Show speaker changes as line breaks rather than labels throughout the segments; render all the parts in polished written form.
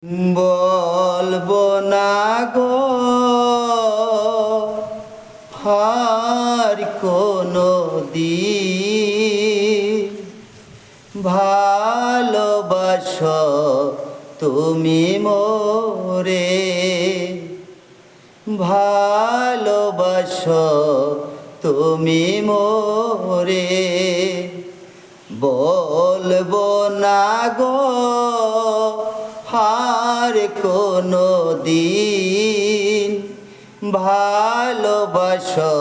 বলবো না গো আর কোনো দিন ভালোবাসো তুমি মোরে, ভালোবাসো তুমি মোরে। বলবো না গো আর কোনো দিন ভালোবাসো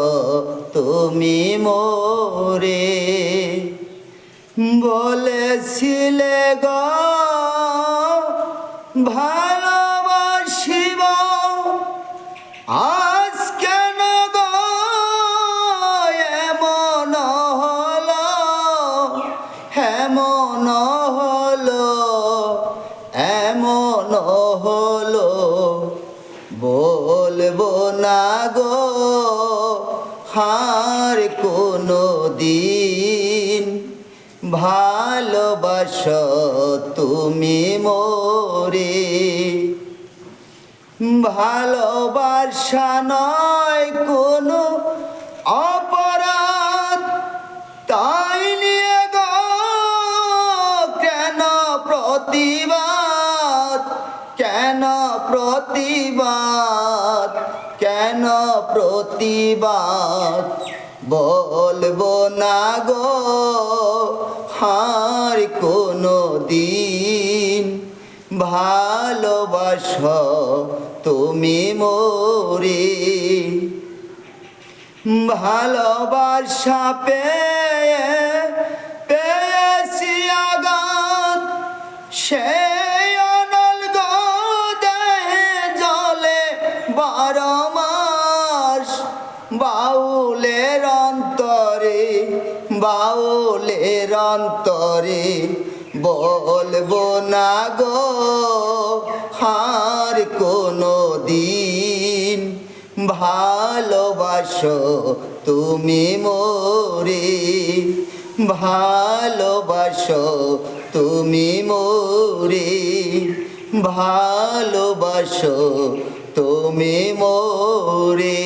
তুমি মোরে। বলেছিলে গো ভালোবাসিব, আজ কেন গো এমন হলো, এমন হলো, এমন হলো। বলবো না গো আর কোনো দিন ভালোবাসো তুমি মোরে। ভালোবাসা নয় কোনো অপরাধ, তাই নিয়ে গো কেন প্রতিবাদ, কেন প্রতিবাদ, কেন প্রতিবাদ। বলবো না গো আর কোনো দিন ভালোবাসো তুমি মোরে। ভালোবাসা পেয়ে পেয়েছি আঘাত, সেই অনল গো দেহে জলে 12 মাস। বাউলের অন্তরে, বাউলের অন্তরে বলবো না গো আর কোনো দিন ভালোবাসো তুমি মোরে, ভালোবাসো তুমি মোরে, ভালোবাসো তুমি মোরে।